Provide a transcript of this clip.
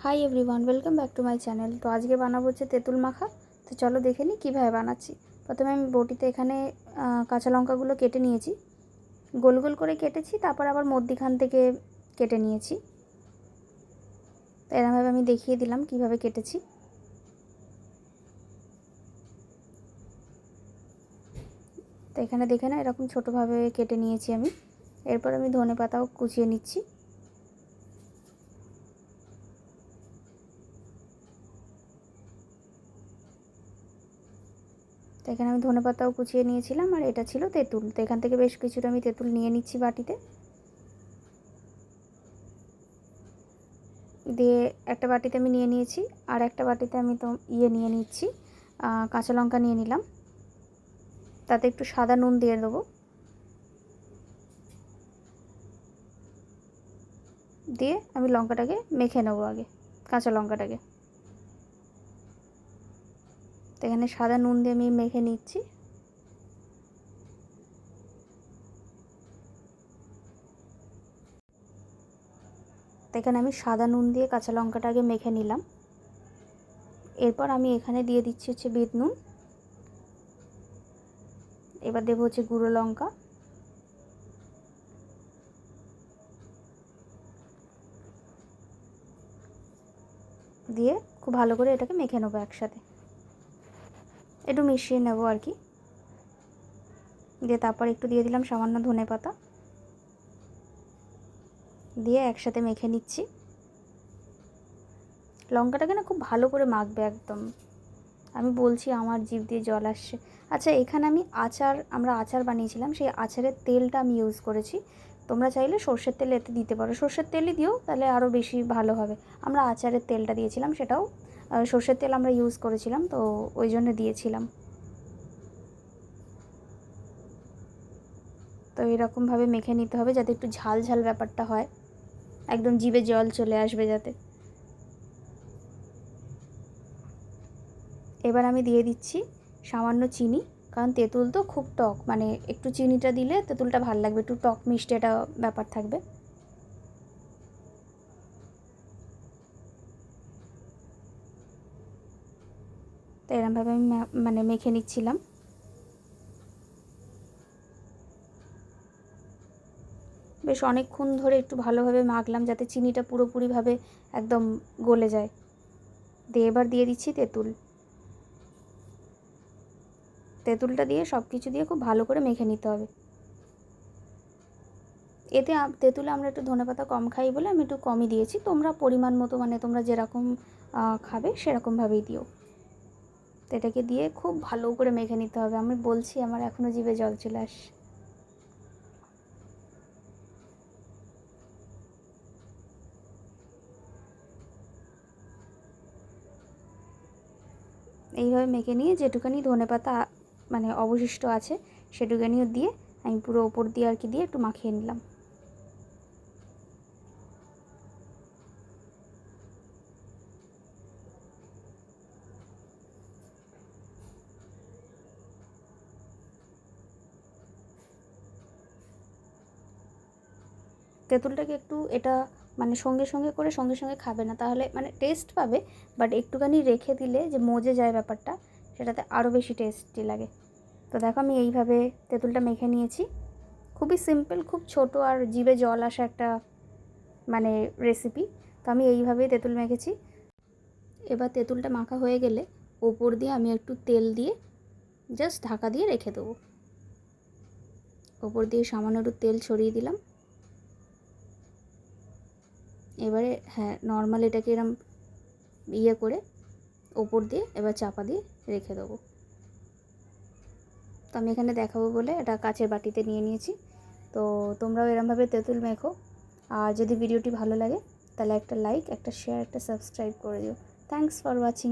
Hi everyone, welcome back to my channel. তো আজকে বানাবো হচ্ছে তেঁতুল মাখা। তো চলো দেখে নিই কীভাবে বানাচ্ছি। প্রথমে আমি বটিতে এখানে কাঁচা লঙ্কাগুলো কেটে নিয়েছি, গোল গোল করে কেটেছি, তারপর আবার মধ্যিখান থেকে কেটে নিয়েছি। তো এরকমভাবে আমি দেখিয়ে দিলাম কীভাবে কেটেছি। তো এখানে দেখে না এরকম ছোটোভাবে কেটে নিয়েছি আমি। এরপর আমি ধনেপাতাও কুচিয়ে নিচ্ছি। তো এখানে আমি ধনেপাতাও কুচিয়ে নিয়েছিলাম, আর এটা ছিল তেঁতুল। তো এখান থেকে বেশ কিছুটা আমি তেঁতুল নিয়ে নিচ্ছি বাটিতে। দিয়ে একটা বাটিতে আমি নিয়ে নিয়েছি, আর একটা বাটিতে আমি তো নিয়ে নিচ্ছি, কাঁচা লঙ্কা নিয়ে নিলাম। তাতে একটু সাদা নুন দিয়ে দেবো। দিয়ে আমি লঙ্কাটাকে মেখে নেবো আগে, কাঁচা লঙ্কাটাকে। তো এখানে সাদা নুন দিয়ে আমি মেখে নিচ্ছি। তো এখানে আমি সাদা নুন দিয়ে কাঁচা লঙ্কাটাকে মেখে নিলাম। এরপর আমি এখানে দিয়ে দিচ্ছি হচ্ছে বিট নুন। এবার দেবো হচ্ছে গুঁড়ো লঙ্কা, দিয়ে খুব ভালো করে এটাকে মেখে নেবো একসাথে, একটু মিশিয়ে নেবো আর কি। দিয়ে তারপর একটু দিয়ে দিলাম সামান্য ধনেপাতা, দিয়ে একসাথে মেখে নিচ্ছি। লঙ্কাটাকে না খুব ভালো করে মাখবে একদম। আমি বলছি আমার জিভ দিয়ে জল আসছে। আচ্ছা, এখানে আমরা আচার বানিয়েছিলাম, সেই আচারের তেলটা আমি ইউজ করেছি। তোমরা চাইলে সর্ষের তেল এতে দিতে পারো, সর্ষের তেলই দিও, তাহলে আরও বেশি ভালো হবে। আমরা আচারের তেলটা দিয়েছিলাম, সেটাও সর্ষের তেল আমরা ইউজ করেছিলাম, তো ওই জন্য দিয়েছিলাম। তো এরকমভাবে মেখে নিতে হবে যাতে একটু ঝাল ঝাল ব্যাপারটা হয়, একদম জিভে জল চলে আসবে যাতে। এবার আমি দিয়ে দিচ্ছি সামান্য চিনি, কারণ তেঁতুল তো খুব টক, মানে একটু চিনিটা দিলে তেঁতুলটা ভালো লাগবে, একটু টক মিষ্টি একটা ব্যাপার থাকবে। তো এরমভাবে আমি মানে মেখে নিচ্ছিলাম। বেশ অনেকক্ষণ ধরে একটু ভালোভাবে মাখলাম যাতে চিনিটা পুরোপুরিভাবে একদম গলে যায়। দিয়ে এবার দিয়ে দিচ্ছি তেঁতুলটা দিয়ে সব কিছু দিয়ে খুব ভালো করে মেখে নিতে হবে। এতে তেঁতুলে আমরা একটু ধনেপাতা কম খাই বলে আমি একটু কমই দিয়েছি। তোমরা পরিমাণ মতো, মানে তোমরা যেরকম খাবে সেরকমভাবেই দিও। তো এটাকে দিয়ে খুব ভালো করে মেখে নিতে হবে। আমি বলছি আমার এখনও জিভে জল চলে আসছে। এইভাবে মেখে নিয়ে যেটুখানি ধনেপাতা মানে অবশিষ্ট আছে সেটুখানিও দিয়ে আমি পুরো ওপর দিয়ে আর কি দিয়ে একটু মাখিয়ে নিলাম। তেঁতুলটাকে একটু এটা মানে সঙ্গে সঙ্গে খাবে না, তাহলে মানে টেস্ট পাবে, বাট একটুখানি রেখে দিলে যে মজে যায় ব্যাপারটা, সেটাতে আরও বেশি টেস্টি লাগে। তো দেখো আমি এইভাবে তেঁতুলটা মেখে নিয়েছি। খুবই সিম্পল, খুব ছোট আর জিভে জল আসা একটা মানে রেসিপি। তো আমি এইভাবেই তেঁতুল মেখেছি। এবার তেঁতুলটা মাখা হয়ে গেলে ওপর দিয়ে আমি একটু তেল দিয়ে জাস্ট ঢাকা দিয়ে রেখে দেবো। ওপর দিয়ে সামান্য একটু তেল ছড়িয়ে দিলাম। এবারে হ্যাঁ, নর্মাল এটাকে এরম করে ওপর দিয়ে এবার চাপা দিয়ে রেখে দেবো। তো আমি এখানে দেখাবো বলে এটা কাচের বাটিতে নিয়ে নিয়েছি। তো তোমরাও এরমভাবে তেঁতুল মেখো। আর যদি ভিডিওটি ভালো লাগে তাহলে একটা লাইক, একটা শেয়ার, একটা সাবস্ক্রাইব করে দিও। Thanks for watching.